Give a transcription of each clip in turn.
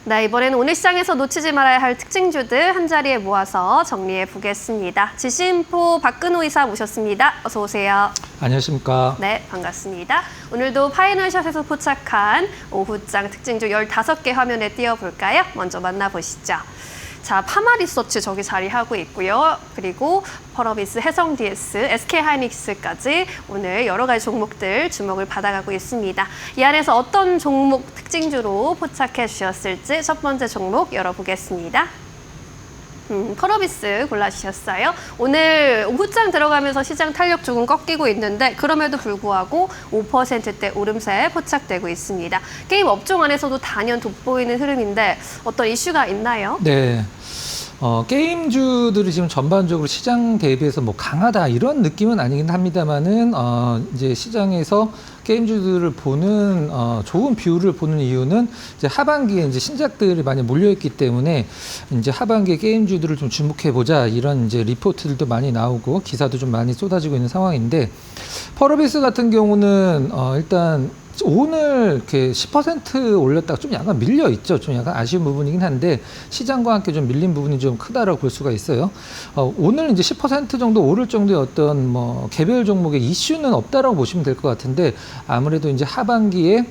네, 이번에는 오늘 시장에서 놓치지 말아야 할 특징주들 한자리에 모아서 정리해 보겠습니다. 지신포 박근호 이사 모셨습니다. 어서 오세요. 안녕하십니까. 네, 반갑습니다. 오늘도 파이널샷에서 포착한 오후장 특징주 15개 화면에 띄워볼까요? 먼저 만나보시죠. 자, 파마리서치 저기 자리하고 있고요. 그리고 펄어비스, 해성DS, SK하이닉스까지 오늘 여러 가지 종목들 주목을 받아가고 있습니다. 이 안에서 어떤 종목 특징주로 포착해 주셨을지 첫 번째 종목 열어보겠습니다. 펄어비스 골라주셨어요. 오늘 오후장 들어가면서 시장 탄력 조금 꺾이고 있는데 그럼에도 불구하고 5%대 오름세 포착되고 있습니다. 게임 업종 안에서도 단연 돋보이는 흐름인데 어떤 이슈가 있나요? 네. 게임주들이 지금 전반적으로 시장 대비해서 뭐 강하다 이런 느낌은 아니긴 합니다만은 이제 시장에서 게임주들을 보는 좋은 비율을 보는 이유는 이제 하반기에 이제 신작들이 많이 몰려있기 때문에 이제 하반기에 게임주들을 좀 주목해 보자 이런 이제 리포트들도 많이 나오고 기사도 좀 많이 쏟아지고 있는 상황인데 펄어비스 같은 경우는 일단 오늘 이렇게 10% 올렸다가 좀 약간 밀려 있죠. 좀 약간 아쉬운 부분이긴 한데 시장과 함께 좀 밀린 부분이 좀 크다라고 볼 수가 있어요. 오늘 이제 10% 정도 오를 정도의 어떤 뭐 개별 종목의 이슈는 없다라고 보시면 될 것 같은데 아무래도 이제 하반기에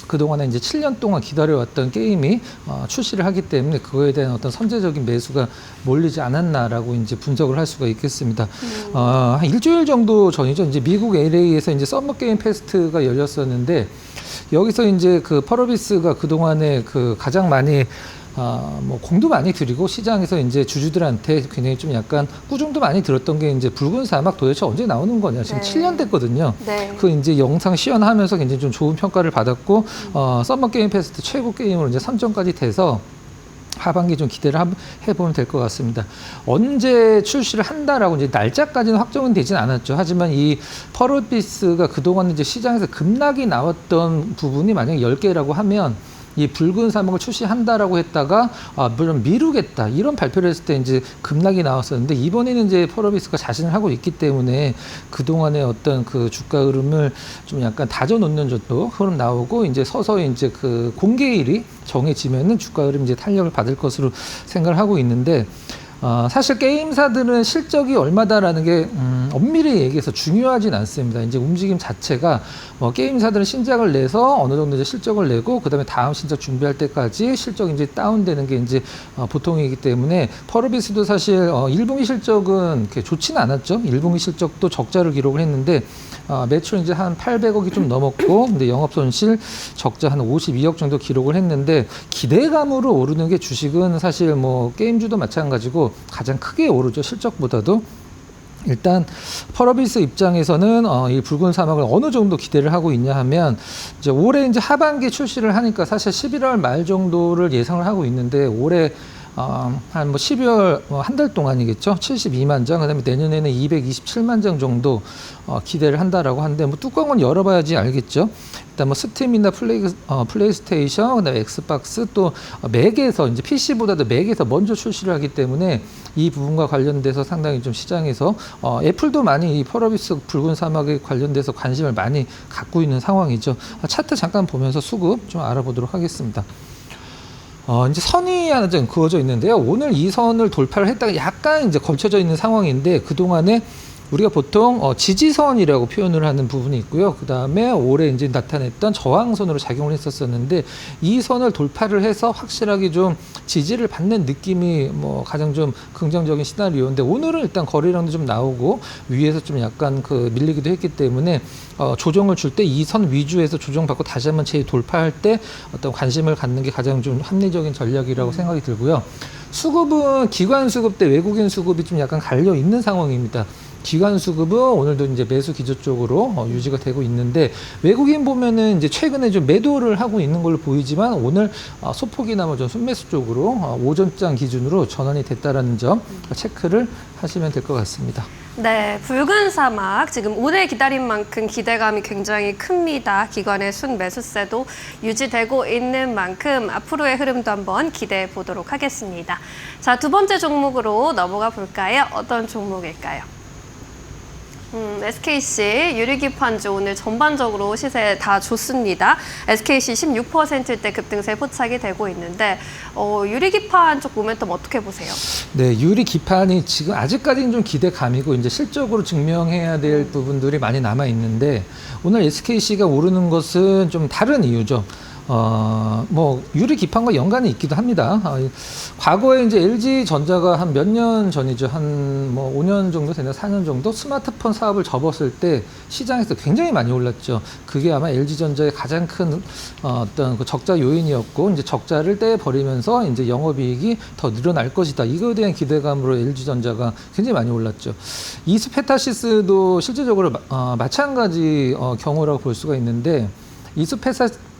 그동안에 이제 7년 동안 기다려왔던 게임이 출시를 하기 때문에 그거에 대한 어떤 선제적인 매수가 몰리지 않았나라고 이제 분석을 할 수가 있겠습니다. 한 일주일 정도 전이죠. 이제 미국 LA에서 이제 서머 게임 페스트가 열렸었는데 여기서 이제 그 펄어비스가 그동안에 그 가장 많이 뭐 공도 많이 들이고 시장에서 이제 주주들한테 굉장히 좀 약간 꾸중도 많이 들었던 게 이제 붉은 사막 도대체 언제 나오는 거냐 지금 7년 됐거든요. 네. 그 이제 영상 시연하면서 굉장히 좀 좋은 평가를 받았고 서머 게임 페스트 최고 게임으로 이제 3점까지 돼서 하반기 좀 기대를 해보면 될 것 같습니다. 언제 출시를 한다라고 이제 날짜까지는 확정은 되진 않았죠. 하지만 이 펄어비스가 그동안 이제 시장에서 급락이 나왔던 부분이 만약에 10개라고 하면 이 붉은 사막을 출시한다라고 했다가 물론 미루겠다 이런 발표를 했을 때 이제 급락이 나왔었는데 이번에는 이제 펄어비스가 자신을 하고 있기 때문에 그동안의 어떤 그 주가 흐름을 좀 약간 다져놓는 정도 흐름 나오고 이제 서서히 이제 그 공개일이 정해지면은 주가 흐름 이제 탄력을 받을 것으로 생각을 하고 있는데 사실 게임사들은 실적이 얼마다라는 게 엄밀히 얘기해서 중요하진 않습니다. 이제 움직임 자체가 뭐 게임사들은 신작을 내서 어느 정도 이제 실적을 내고 그다음에 다음 신작 준비할 때까지 실적이 이제 다운되는 게 이제 보통이기 때문에 펄어비스도 사실 1분기 실적은 이렇게 좋지는 않았죠. 1분기 실적도 적자를 기록을 했는데 매출 이제 한 800억이 좀 넘었고 근데 영업 손실 적자 한 52억 정도 기록을 했는데 기대감으로 오르는 게 주식은 사실 뭐 게임주도 마찬가지고 가장 크게 오르죠. 실적보다도. 일단 펄어비스 입장에서는 이 붉은 사막을 어느 정도 기대를 하고 있냐 하면 이제 올해 이제 하반기 출시를 하니까 사실 11월 말 정도를 예상을 하고 있는데 올해 한 뭐 12월 한 달 동안이겠죠. 72만 장, 그다음에 내년에는 227만 장 정도 기대를 한다라고 하는데 뭐 뚜껑은 열어봐야지 알겠죠. 일단 뭐 스팀이나 플레이스테이션, 그다음에 엑스박스 또 맥에서 이제 PC보다도 맥에서 먼저 출시를 하기 때문에 이 부분과 관련돼서 상당히 좀 시장에서 애플도 많이 이 펄어비스 붉은 사막에 관련돼서 관심을 많이 갖고 있는 상황이죠. 차트 잠깐 보면서 수급 좀 알아보도록 하겠습니다. 이제 선이 하나 좀 그어져 있는데요. 오늘 이 선을 돌파를 했다가 약간 이제 걸쳐져 있는 상황인데 그동안에 우리가 보통 지지선이라고 표현을 하는 부분이 있고요. 그 다음에 올해 이제 나타냈던 저항선으로 작용을 했었었는데 이 선을 돌파를 해서 확실하게 좀 지지를 받는 느낌이 뭐 가장 좀 긍정적인 시나리오인데 오늘은 일단 거래량도 좀 나오고 위에서 좀 약간 그 밀리기도 했기 때문에 조정을 줄 때 이 선 위주에서 조정받고 다시 한번 재돌파할 때 어떤 관심을 갖는 게 가장 좀 합리적인 전략이라고 생각이 들고요. 수급은 기관 수급 대 외국인 수급이 좀 약간 갈려 있는 상황입니다. 기관 수급은 오늘도 이제 매수 기조 쪽으로 유지가 되고 있는데 외국인 보면은 이제 최근에 좀 매도를 하고 있는 걸로 보이지만 오늘 소폭이나 뭐 좀 순매수 쪽으로 오전장 기준으로 전환이 됐다라는 점 체크를 하시면 될 것 같습니다. 네, 붉은 사막 지금 오래 기다린 만큼 기대감이 굉장히 큽니다. 기관의 순매수세도 유지되고 있는 만큼 앞으로의 흐름도 한번 기대해 보도록 하겠습니다. 자, 두 번째 종목으로 넘어가 볼까요? 어떤 종목일까요? SKC 유리기판주 오늘 전반적으로 시세 다 좋습니다. SKC 16%대 급등세 포착이 되고 있는데 유리기판 쪽 모멘텀 어떻게 보세요? 네, 유리 기판이 지금 아직까지는 좀 기대감이고 이제 실적으로 증명해야 될 부분들이 많이 남아 있는데 오늘 SKC가 오르는 것은 좀 다른 이유죠. 뭐 유리 기판과 연관이 있기도 합니다. 과거에 이제 LG 전자가 한 몇 년 전이죠. 한 뭐 5년 정도 되나 4년 정도 스마트폰 사업을 접었을 때 시장에서 굉장히 많이 올랐죠. 그게 아마 LG 전자의 가장 큰 어떤 그 적자 요인이었고 이제 적자를 떼버리면서 이제 영업이익이 더 늘어날 것이다. 이거에 대한 기대감으로 LG 전자가 굉장히 많이 올랐죠. 이스페타시스도 실제적으로 마찬가지 경우라고 볼 수가 있는데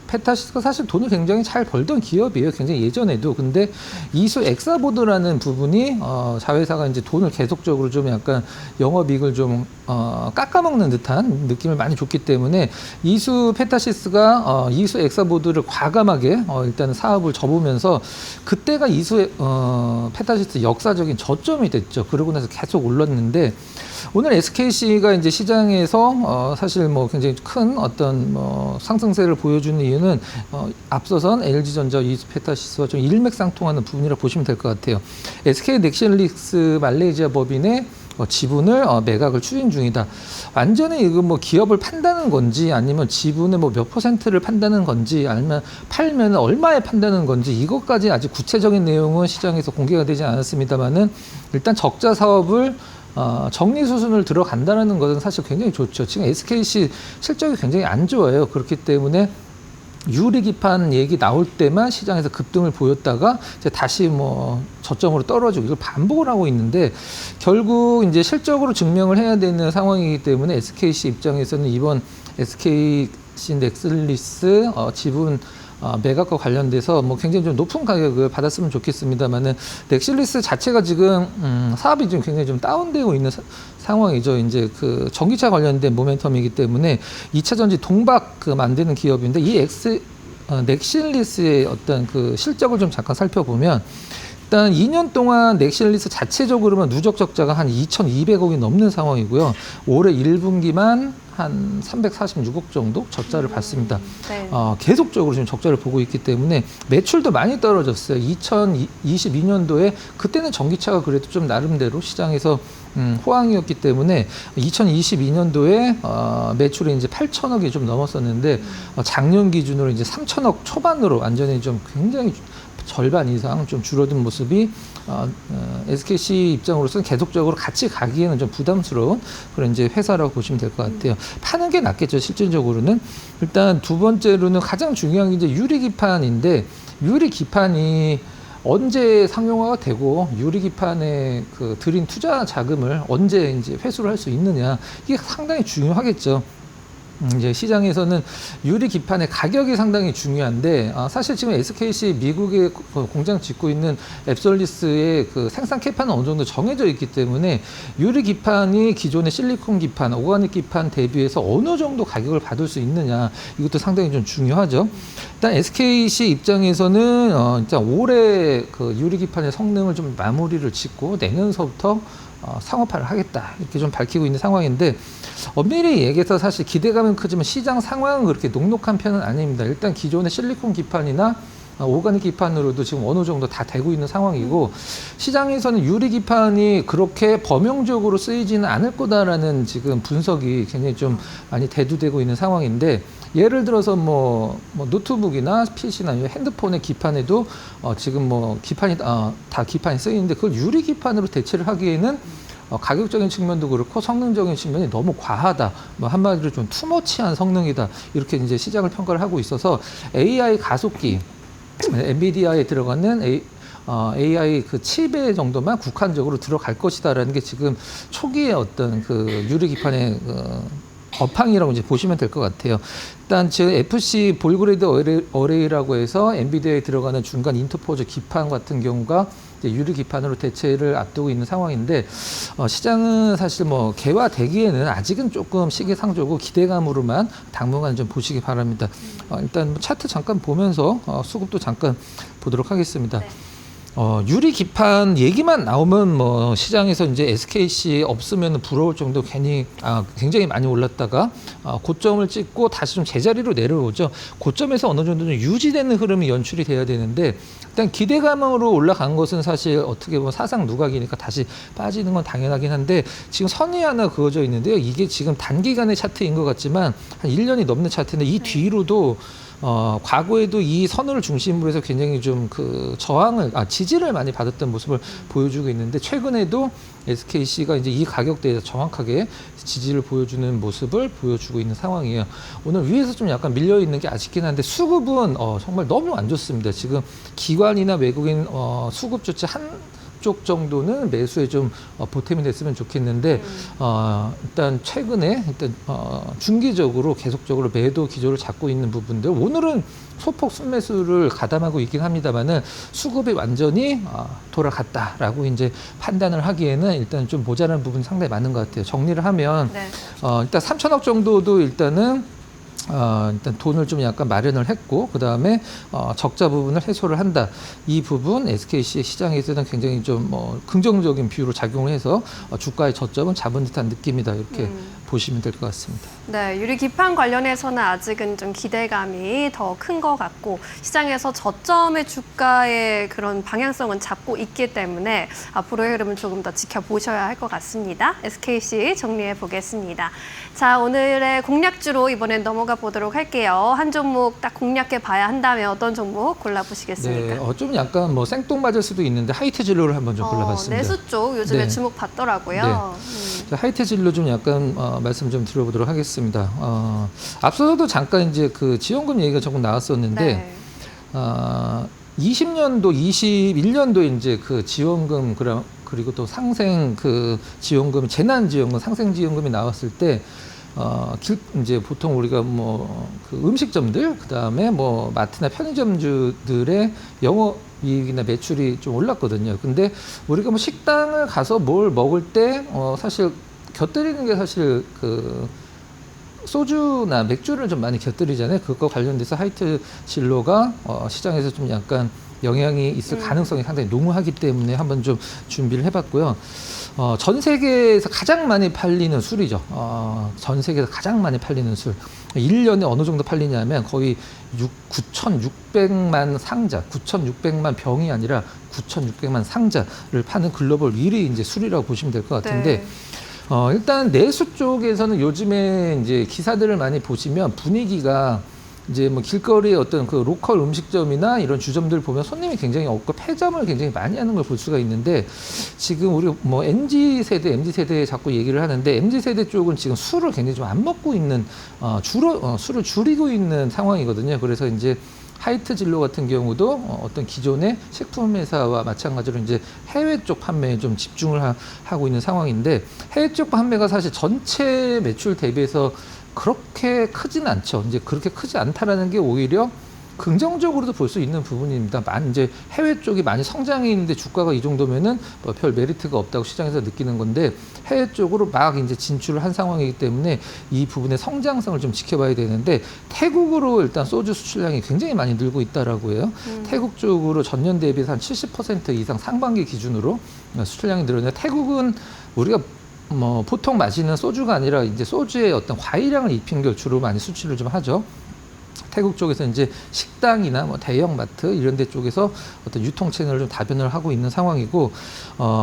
페타시스가 사실 돈을 굉장히 잘 벌던 기업이에요. 굉장히 예전에도. 근데 이수 엑사보드라는 부분이 자회사가 이제 돈을 계속적으로 좀 약간 영업이익을 좀 깎아먹는 듯한 느낌을 많이 줬기 때문에 이수 페타시스가 이수 엑사보드를 과감하게 일단은 사업을 접으면서 그때가 이수 페타시스 역사적인 저점이 됐죠. 그러고 나서 계속 올랐는데 오늘 SKC가 이제 시장에서 사실 뭐 굉장히 큰 어떤 상승세를 보여주는 이유는 앞서선 LG전자, 이스페타시스와 좀 일맥상통하는 부분이라 보시면 될 것 같아요. SK 넥실릭스 말레이시아 법인의 지분을 매각을 추진 중이다. 완전히 이거 뭐 기업을 판다는 건지 아니면 지분의 뭐 몇 %를 판다는 건지 아니면 팔면 얼마에 판다는 건지 이것까지 아직 구체적인 내용은 시장에서 공개가 되지 않았습니다만은 일단 적자 사업을 정리 수순을 들어간다는 것은 사실 굉장히 좋죠. 지금 SKC 실적이 굉장히 안 좋아요. 그렇기 때문에 유리기판 얘기 나올 때만 시장에서 급등을 보였다가 이제 다시 뭐 저점으로 떨어지고 이걸 반복을 하고 있는데 결국 이제 실적으로 증명을 해야 되는 상황이기 때문에 SKC 입장에서는 이번 SKC 넥슬리스 지분 매각과 관련돼서 뭐 굉장히 좀 높은 가격을 받았으면 좋겠습니다만은 넥실리스 자체가 지금 사업이 좀 굉장히 좀 다운되고 있는 상황이죠. 이제 그 전기차 관련된 모멘텀이기 때문에 2차 전지 동박 만드는 기업인데 이 넥실리스의 어떤 그 실적을 좀 잠깐 살펴보면 일단 2년 동안 넥실리스 자체적으로만 누적 적자가 한 2,200억이 넘는 상황이고요. 올해 1분기만 한 346억 정도 적자를 봤습니다. 네. 계속적으로 지금 적자를 보고 있기 때문에 매출도 많이 떨어졌어요. 2022년도에 그때는 전기차가 그래도 좀 나름대로 시장에서 호황이었기 때문에 2022년도에 매출이 이제 8천억이 좀 넘었었는데 작년 기준으로 이제 3천억 초반으로 완전히 좀 굉장히 절반 이상 좀 줄어든 모습이 SKC 입장으로서는 계속적으로 같이 가기에는 좀 부담스러운 그런 이제 회사라고 보시면 될 것 같아요. 파는 게 낫겠죠, 실질적으로는. 일단 두 번째로는 가장 중요한 게 이제 유리기판인데 유리기판이 언제 상용화가 되고 유리기판에 그 들인 투자 자금을 언제 이제 회수를 할 수 있느냐 이게 상당히 중요하겠죠. 이제 시장에서는 유리 기판의 가격이 상당히 중요한데 사실 지금 SKC 미국에 공장 짓고 있는 앱솔리스의 그 생산 캐파는 어느 정도 정해져 있기 때문에 유리 기판이 기존의 실리콘 기판, 오가닉 기판 대비해서 어느 정도 가격을 받을 수 있느냐 이것도 상당히 좀 중요하죠. 일단 SKC 입장에서는 일단 올해 그 유리 기판의 성능을 좀 마무리를 짓고 내년서부터 상업화를 하겠다 이렇게 좀 밝히고 있는 상황인데 엄밀히 얘기해서 사실 기대감은 크지만 시장 상황은 그렇게 녹록한 편은 아닙니다. 일단 기존의 실리콘 기판이나 오가닉 기판으로도 지금 어느 정도 다 되고 있는 상황이고 시장에서는 유리 기판이 그렇게 범용적으로 쓰이지는 않을 거다라는 지금 분석이 굉장히 좀 많이 대두되고 있는 상황인데 예를 들어서 뭐 노트북이나 PC나 핸드폰의 기판에도 지금 뭐 기판이 다 기판이 쓰이는데 그걸 유리 기판으로 대체를 하기에는 가격적인 측면도 그렇고 성능적인 측면이 너무 과하다. 뭐 한마디로 좀 투머치한 성능이다. 이렇게 이제 시장을 평가를 하고 있어서 AI 가속기, 엔비디아에 들어가는 AI 그 칩의 정도만 국한적으로 들어갈 것이다라는 게 지금 초기의 어떤 그 유리 기판의 업황이라고 이제 보시면 될 것 같아요. 일단 지금 FC 볼그레이드 어레이라고 해서 엔비디아에 들어가는 중간 인터포즈 기판 같은 경우가 이제 유리 기판으로 대체를 앞두고 있는 상황인데 시장은 사실 뭐 개화되기에는 아직은 조금 시기상조고 기대감으로만 당분간 좀 보시기 바랍니다. 일단 차트 잠깐 보면서 수급도 잠깐 보도록 하겠습니다. 네. 유리 기판 얘기만 나오면 뭐 시장에서 이제 SKC 없으면 부러울 정도 괜히 굉장히 많이 올랐다가 고점을 찍고 다시 좀 제자리로 내려오죠. 고점에서 어느 정도 좀 유지되는 흐름이 연출이 돼야 되는데 일단 기대감으로 올라간 것은 사실 어떻게 보면 사상 누각이니까 다시 빠지는 건 당연하긴 한데 지금 선이 하나 그어져 있는데요. 이게 지금 단기간의 차트인 것 같지만 한 1년이 넘는 차트인데 이 뒤로도 과거에도 이 선을 중심으로 해서 굉장히 좀 그 지지를 많이 받았던 모습을 보여주고 있는데 최근에도 SKC가 이제 이 가격대에서 정확하게 지지를 보여주는 모습을 보여주고 있는 상황이에요. 오늘 위에서 좀 약간 밀려 있는 게 아쉽긴 한데 수급은 정말 너무 안 좋습니다. 지금 기관이나 외국인 수급 조치 쪽 정도는 매수에 좀 보탬이 됐으면 좋겠는데 일단 최근에 중기적으로 계속적으로 매도 기조를 잡고 있는 부분들 오늘은 소폭 순매수를 가담하고 있긴 합니다만은 수급이 완전히 돌아갔다라고 이제 판단을 하기에는 일단 좀 모자란 부분이 상당히 많은 것 같아요. 정리를 하면 네. 일단 3천억 정도도 일단 돈을 좀 약간 마련을 했고 그 다음에 적자 부분을 해소를 한다. 이 부분 SKC 시장에서는 굉장히 좀 긍정적인 비율로 작용을 해서 주가의 저점은 잡은 듯한 느낌이다. 이렇게 보시면 될 것 같습니다. 네, 유리 기판 관련해서는 아직은 좀 기대감이 더 큰 것 같고 시장에서 저점의 주가의 그런 방향성은 잡고 있기 때문에 앞으로의 흐름은 조금 더 지켜보셔야 할 것 같습니다. SKC 정리해 보겠습니다. 자, 오늘의 공략주로 이번엔 넘어가 보도록 할게요. 한 종목 딱 공략해 봐야 한다면 어떤 종목 골라보시겠습니까? 네, 좀 약간 생뚱맞을 수도 있는데 하이트 진로를 한번 좀 골라봤습니다. 내수 쪽 요즘에 네. 주목 받더라고요. 자, 하이트 진로 좀 약간 말씀 좀 들어보도록 하겠습니다. 앞서서도 잠깐 이제 그 지원금 얘기가 조금 나왔었는데 네. 20년도, 21년도 이제 그 지원금 그리고 또 상생 그 지원금, 재난 지원금, 상생 지원금이 나왔을 때 이제 보통 우리가 그 음식점들, 그 다음에 마트나 편의점주들의 영업이익이나 매출이 좀 올랐거든요. 근데 우리가 식당을 가서 뭘 먹을 때 사실 곁들이는 게 사실 그 소주나 맥주를 좀 많이 곁들이잖아요. 그것과 관련돼서 하이트 진로가 시장에서 좀 약간 영향이 있을 가능성이 상당히 농후하기 때문에 한번 좀 준비를 해봤고요. 전 세계에서 가장 많이 팔리는 술이죠. 전 세계에서 가장 많이 팔리는 술. 1년에 어느 정도 팔리냐면 거의 9,600만 상자, 9,600만 병이 아니라 9,600만 상자를 파는 글로벌 1위 이제 술이라고 보시면 될 것 같은데 네. 일단 내수 쪽에서는 요즘에 이제 기사들을 많이 보시면 분위기가 이제 길거리의 어떤 그 로컬 음식점이나 이런 주점들 보면 손님이 굉장히 없고 폐점을 굉장히 많이 하는 걸 볼 수가 있는데 지금 우리 MZ세대에 자꾸 얘기를 하는데 MZ세대 쪽은 지금 술을 굉장히 좀 안 먹고 있는 술을 줄이고 있는 상황이거든요. 그래서 이제 하이트 진로 같은 경우도 어떤 기존의 식품 회사와 마찬가지로 이제 해외 쪽 판매에 좀 집중을 하고 있는 상황인데 해외 쪽 판매가 사실 전체 매출 대비해서 그렇게 크진 않죠. 이제 그렇게 크지 않다라는 게 오히려 긍정적으로도 볼 수 있는 부분입니다. 이제 해외 쪽이 많이 성장해 있는데 주가가 이 정도면은 별 메리트가 없다고 시장에서 느끼는 건데 해외 쪽으로 막 이제 진출을 한 상황이기 때문에 이 부분의 성장성을 좀 지켜봐야 되는데 태국으로 일단 소주 수출량이 굉장히 많이 늘고 있다라고 해요. 태국 쪽으로 전년 대비해서 한 70% 이상 상반기 기준으로 수출량이 늘었는데 태국은 우리가 보통 마시는 소주가 아니라 이제 소주의 어떤 과일량을 입힌 걸 주로 많이 수출을 좀 하죠. 태국 쪽에서 이제 식당이나 대형마트 이런 데 쪽에서 어떤 유통 채널을 좀 다변을 하고 있는 상황이고,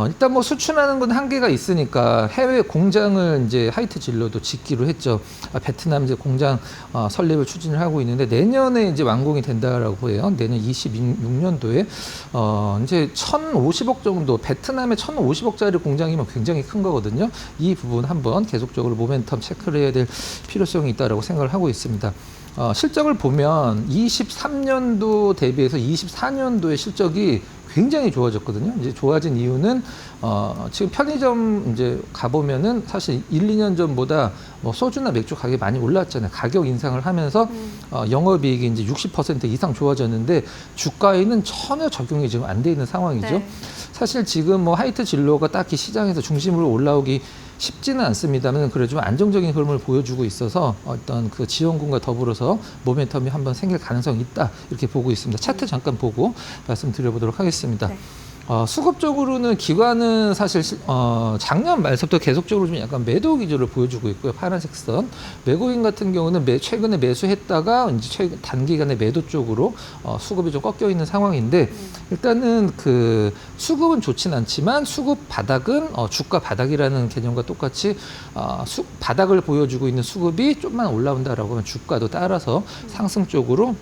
일단 수출하는 건 한계가 있으니까 해외 공장을 이제 하이트 진로도 짓기로 했죠. 베트남 이제 공장 설립을 추진을 하고 있는데 내년에 이제 완공이 된다라고 해요. 내년 26년도에 이제 1,050억 정도, 베트남에 1,050억짜리 공장이면 굉장히 큰 거거든요. 이 부분 한번 계속적으로 모멘텀 체크를 해야 될 필요성이 있다라고 생각을 하고 있습니다. 실적을 보면 23년도 대비해서 24년도의 실적이 굉장히 좋아졌거든요. 이제 좋아진 이유는 지금 편의점 이제 가보면은 사실 1, 2년 전보다 소주나 맥주 가격이 많이 올랐잖아요. 가격 인상을 하면서 영업이익이 이제 60% 이상 좋아졌는데 주가에는 전혀 적용이 지금 안 돼 있는 상황이죠. 네. 사실 지금 하이트 진로가 딱히 시장에서 중심으로 올라오기 쉽지는 않습니다만 그래도 좀 안정적인 흐름을 보여주고 있어서 어떤 그 지원군과 더불어서 모멘텀이 한번 생길 가능성이 있다 이렇게 보고 있습니다. 차트 잠깐 보고 말씀드려보도록 하겠습니다. 네. 수급적으로는 기관은 사실 작년 말부터 계속적으로 좀 약간 매도 기조를 보여주고 있고요. 파란색 선. 외국인 같은 경우는 최근에 매수했다가 이제 최근 단기간에 매도 쪽으로 수급이 좀 꺾여 있는 상황인데 일단은 그 수급은 좋진 않지만 수급 바닥은 주가 바닥이라는 개념과 똑같이 바닥을 보여주고 있는 수급이 좀만 올라온다라고 하면 주가도 따라서 상승 쪽으로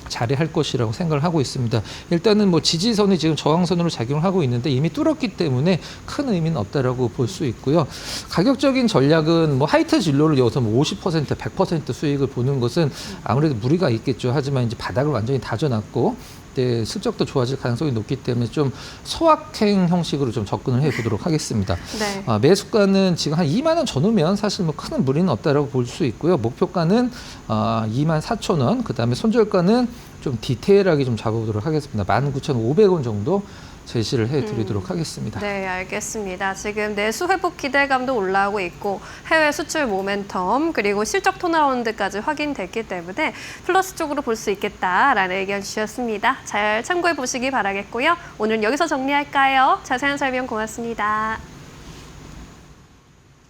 자리할 것이라고 생각을 하고 있습니다. 일단은 뭐 지지선이 지금 저항선으로 작용을 하고 있는데 이미 뚫었기 때문에 큰 의미는 없다라고 볼 수 있고요. 가격적인 전략은 뭐 하이트 진로를 여기서 뭐 50%, 100% 수익을 보는 것은 아무래도 무리가 있겠죠. 하지만 이제 바닥을 완전히 다져놨고 실적도 좋아질 가능성이 높기 때문에 좀 소확행 형식으로 좀 접근을 해보도록 하겠습니다. 네. 매수가는 지금 한 2만 원 전후면 사실 뭐 큰 무리는 없다라고 볼 수 있고요. 목표가는 24,000원, 그 다음에 손절가는 좀 디테일하게 좀 잡아보도록 하겠습니다. 19,500원 정도 제시를 해드리도록 하겠습니다. 네, 알겠습니다. 지금 내수 회복 기대감도 올라오고 있고 해외 수출 모멘텀 그리고 실적 톤어라운드까지 확인됐기 때문에 플러스 쪽으로 볼 수 있겠다라는 의견 주셨습니다. 잘 참고해 보시기 바라겠고요. 오늘 여기서 정리할까요? 자세한 설명 고맙습니다.